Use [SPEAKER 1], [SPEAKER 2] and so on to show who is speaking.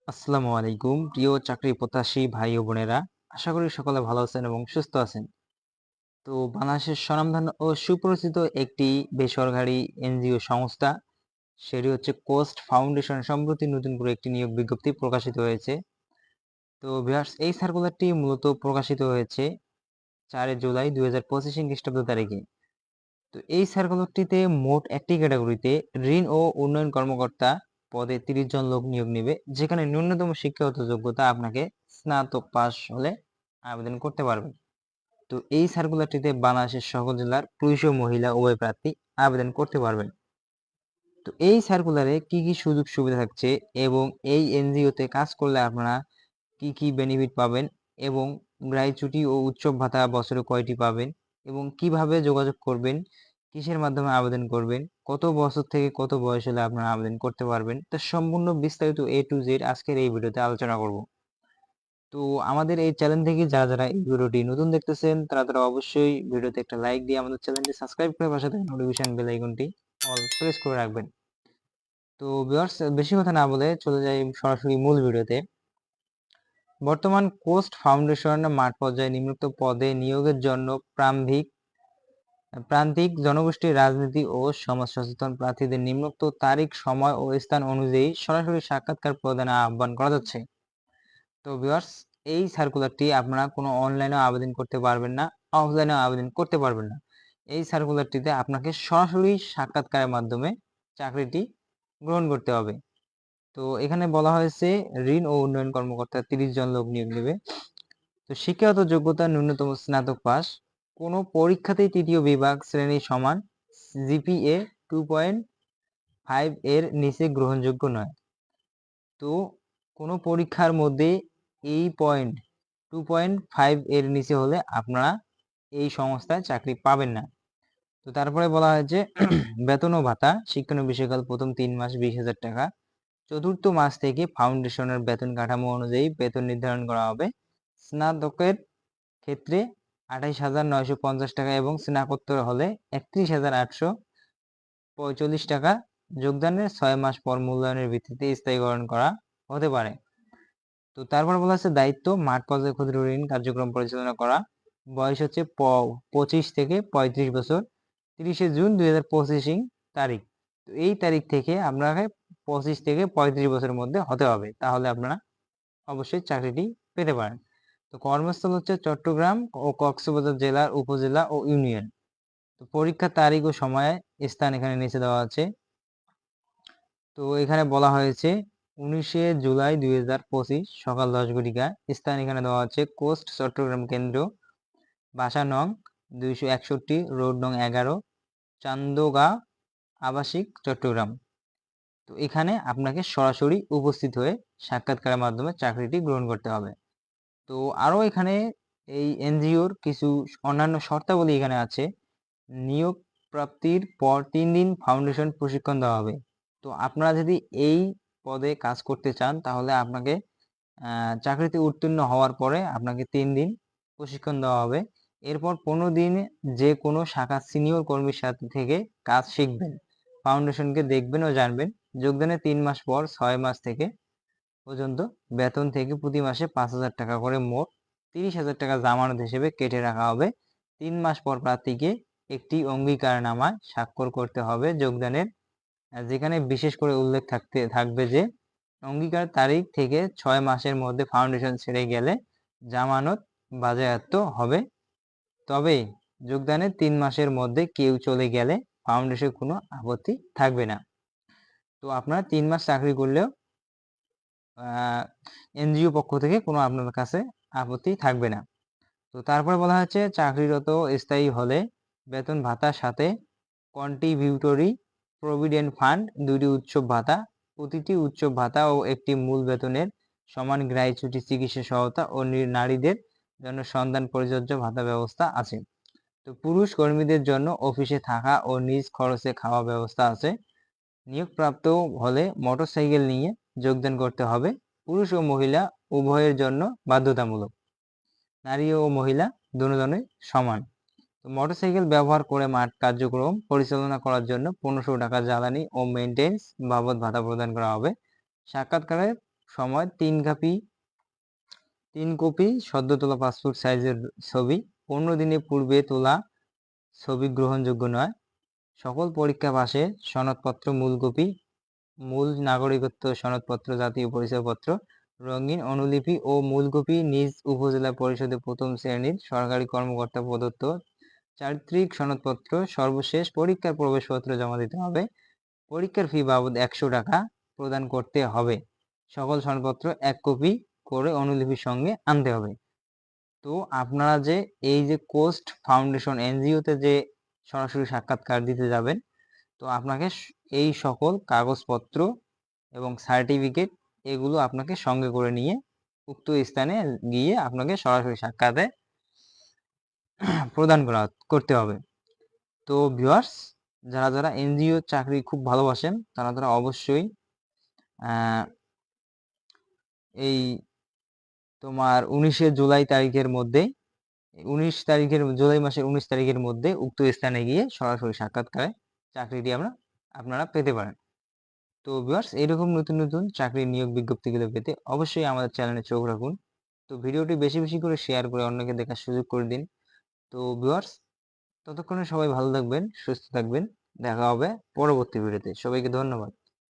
[SPEAKER 1] আসসালামু আলাইকুম প্রিয় চাকরি প্রত্যাশী ভাই ও বোনেরা। আশা করি সকলে ভালো আছেন এবং সুস্থ আছেন। তো বাংলাদেশের স্বনামধন্য ও সুপরিচিত একটি বেসরকারি এনজিও সংস্থা, সেটি হচ্ছে কোস্ট ফাউন্ডেশন, সম্প্রতি নতুন করে একটি নিয়োগ বিজ্ঞপ্তি প্রকাশিত হয়েছে। তো ভিউয়ার্স, এই সার্কুলারটি মূলত প্রকাশিত হয়েছে 4 জুলাই 2025 খ্রিস্টাব্দ তারিখে। তো এই সার্কুলারটিতে মোট একটি ক্যাটাগরিতে ঋণ ও উন্নয়ন কর্মকর্তা পদে 30 জন লোক নিয়োগ নেবে, যেখানে ন্যূনতম শিক্ষাগত যোগ্যতা আপনাকে স্নাতক পাস হলে আবেদন করতে পারবেন। তো এই সার্কুলারটিতে বাংলাদেশের সকল জেলার পুরুষ ও মহিলা উভয় প্রার্থী আবেদন করতে পারবেন। তো এই সার্কুলারে কি কি সুযোগ সুবিধা থাকছে এবং এই এনজিওতে কাজ করলে আপনারা কি কি বেনিফিট পাবেন এবং গ্র্যাচুইটি ও উৎসব ভাতা বছরে কয়টি পাবেন এবং কিভাবে যোগাযোগ করবেন, কিসের মাধ্যমে আবেদন করবেন, কত বছর থেকে কত বয়স হলে আপনারা আবেদন করতে পারবেন, তা সম্পূর্ণ বিস্তারিত A to Z আজকের এই ভিডিওতে আলোচনা করব। তো আমাদের এই চ্যানেল থেকে যারা এই ভিডিওটি নতুন দেখতেছেন তারা অবশ্যই ভিডিওতে একটা লাইক দিয়ে আমাদের চ্যানেলটি সাবস্ক্রাইব করে পাশে থাকা নোটিফিকেশন বেল আইকনটি অল প্রেস করে রাখবেন। তো ভিউয়ার্স, বেশি কথা না বলে চলে যাই সরাসরি মূল ভিডিওতে। বর্তমান কোস্ট ফাউন্ডেশন মাঠ পর্যায়ে নিম্নোক্ত পদে নিয়োগের জন্য প্রান্তিক জনগোষ্ঠীর রাজনীতি ও সমাজ সচেতন প্রার্থীদের নিম্নোক্ত তারিখ, সময় ও স্থান অনুযায়ী সরাসরি সাক্ষাৎকার প্রদানে আহ্বান করা যাচ্ছে। তো ভিউয়ার্স, এই সার্কুলারটি আপনারা কোনো অনলাইনে আবেদন করতে পারবেন না, অফলাইনে আবেদন করতে পারবেন না। এই সার্কুলারটিতে আপনাকে সরাসরি সাক্ষাৎকারের মাধ্যমে চাকরিটি গ্রহণ করতে হবে। তো এখানে বলা হয়েছে ঋণ ও উন্নয়ন কর্মকর্তা 30 জন লোক নিয়োগ নেবে। তো শিক্ষাগত যোগ্যতা ন্যূনতম স্নাতক পাস, কোনো পরীক্ষাতেই তৃতীয় বিভাগ শ্রেণী সমান জিপিএ 2.5 এর নিচে গ্রহণযোগ্য নয়। তো কোনো পরীক্ষার মধ্যে এই 2.5 এর নিচে হলে আপনারা এই সংস্থায় চাকরি পাবেন না। তো তারপরে বলা হয়েছে বেতন ও ভাতা, শিক্ষানবিশকাল প্রথম 3 মাস 20,000 টাকা, চতুর্থ মাস থেকে ফাউন্ডেশনের বেতন কাঠামো অনুযায়ী বেতন নির্ধারণ করা হবে। স্নাতকের ক্ষেত্রে 28,950 টাকা এবং স্নাতকোত্তর হলে 31,845 টাকা। যোগদানের 6 মাস পর মূল্যায়নের ভিত্তিতে স্থায়ীকরণ করা হতে পারে। তো তারপর বলা হচ্ছে দায়িত্ব মাঠ পর্যায়ে ক্ষুদ্র ঋণ কার্যক্রম পরিচালনা করা। বয়স হচ্ছে 25 থেকে 35 বছর। 30শে জুন 2025 তারিখ। তো এই তারিখ থেকে আপনাকে 25 থেকে 35 বছরের মধ্যে হতে হবে, তাহলে আপনারা অবশ্যই চাকরিটি পেতে পারেন। তো কর্মস্থল হচ্ছে চট্টগ্রাম ও কক্সবাজার জেলার উপজেলা ও ইউনিয়ন। তো পরীক্ষার তারিখ ও সময় স্থান এখানে নিচে দেওয়া আছে। তো এখানে বলা হয়েছে 19শে জুলাই 2025 সকাল 10 ঘটিকা। স্থান এখানে দেওয়া আছে কোস্ট চট্টগ্রাম কেন্দ্র, বাসা নং 261, রোড নং 11, চান্দগা আবাসিক, চট্টগ্রাম। তো এখানে আপনাকে সরাসরি উপস্থিত হয়ে সাক্ষাৎকারের মাধ্যমে চাকরিটি গ্রহণ করতে হবে। তো আরো এখানে এই এনজিওর কিছু অন্যান্য শর্তাবলী এখানে আছে। নিয়োগ প্রাপ্তির পর 3 দিন ফাউন্ডেশন প্রশিক্ষণ দেওয়া হবে। তো আপনারা যদি এই পদে কাজ করতে চান তাহলে আপনাকে চাকরিতে উত্তীর্ণ হওয়ার পরে আপনাকে 3 দিন প্রশিক্ষণ দেওয়া হবে। এরপর 15 দিন যে কোনো শাখার সিনিয়র কর্মীর সাথে থেকে কাজ শিখবেন, ফাউন্ডেশনকে দেখবেন ও জানবেন। যোগদানের 3 মাস পর 6 মাস থেকে পর্যন্ত বেতন থেকে প্রতি মাসে 5,000 টাকা করে মোট 30,000 টাকা জামানত হিসেবে কেটে রাখা হবে। 3 মাস পর প্রার্থীকে একটি অঙ্গীকারনামায় স্বাক্ষর করতে হবে যোগদানের, যেখানে বিশেষ করে উল্লেখ থাকবে যে অঙ্গীকার তারিখ থেকে 6 মাসের মধ্যে ফাউন্ডেশন ছেড়ে গেলে জামানত বাজেয়াপ্ত হবে। তবে যোগদানের 3 মাসের মধ্যে কেউ চলে গেলে ফাউন্ডেশন কোনো আপত্তি থাকবে না। তো আপনারা 3 মাস চাকরি করলেও এনজিও পক্ষ থেকে কোনো আপনার কাছে আপত্তি থাকবে না। তো তারপরে বলা হচ্ছে চাকরিরত স্থায়ী হলে বেতন ভাতার সাথে কন্ট্রিবিউটরি প্রভিডেন্ট ফান্ড, 2টি উৎসব ভাতা, প্রতিটি উৎসব ভাতা ও একটি মূল বেতনের সমান গ্র্যাচুইটি, চিকিৎসা সহায়তা ও নারীদের জন্য সন্তান পরিচর্যা ভাতা ব্যবস্থা আছে। তো পুরুষ কর্মীদের জন্য অফিসে থাকা ও নিজ খরচে খাওয়া ব্যবস্থা আছে। নিয়োগপ্রাপ্ত হলে মোটরসাইকেল নিয়ে যোগদান করতে হবে। পুরুষ ও মহিলা উভয়ের জন্য বাধ্যতামূলক। নারী ও মহিলা দুজনে সমান। তো মোটরসাইকেল ব্যবহার করে মাঠ কার্যক্রম পরিচালনা করার জন্য 1500 টাকা জ্বালানি ও মেইনটেন্স বাবদ ভাতা প্রদান করা হবে। সাক্ষাৎকারের সময় 3 কপি সদ্য তোলা পাসপোর্ট সাইজের ছবি। 15 দিনের পূর্বে তোলা ছবি গ্রহণযোগ্য নয়। সকল পরীক্ষা পাশের সনদপত্র মূল কপি, মূল নাগরিকত্ব সনদপত্র, জাতীয় পরিচয়পত্র, রঙিন অনুলিপি ও মূল কপি নিজ উপজেলা পরিষদে প্রথম শ্রেণীর সরকারি কর্মকর্তা প্রদত্ত চারিত্রিক সনদপত্র, সর্বশেষ পরীক্ষার প্রবেশপত্র জমা দিতে হবে। পরীক্ষার ফি বাবদ 100 টাকা প্রদান করতে হবে। সকল সনদপত্র 1 কপি করে অনুলিপির সঙ্গে আনতে হবে। তো আপনারা যে এই যে কোস্ট ফাউন্ডেশন এনজিওতে যে সরাসরি সাক্ষাৎকার দিতে যাবেন, তো আপনাকে এই সকল কাগজপত্র এবং সার্টিফিকেট এগুলো আপনাকে সঙ্গে করে নিয়ে উক্ত স্থানে গিয়ে আপনাকে সরাসরি সাক্ষাতে প্রদান করতে হবে। তো ভিউয়ার্স, যারা এনজিও চাকরি খুব ভালোবাসেন তারা অবশ্যই এই তোমার 19 জুলাই তারিখের মধ্যে, জুলাই মাসের 19 তারিখের মধ্যে উক্ত স্থানে গিয়ে সরাসরি সাক্ষাৎকারে চাকরিটি আপনারা পেতে পারেন। তো ভিউয়ার্স, এরকম নতুন চাকরির নিয়োগ বিজ্ঞপ্তিগুলো পেতে অবশ্যই আমাদের চ্যানেলে চোখ রাখুন। তো ভিডিওটি বেশি করে শেয়ার করে অন্যকে দেখার সুযোগ করে দিন। তো ভিউয়ার্স, ততক্ষণে সবাই ভালো থাকবেন, সুস্থ থাকবেন। দেখা হবে পরবর্তী ভিডিওতে। সবাইকে ধন্যবাদ।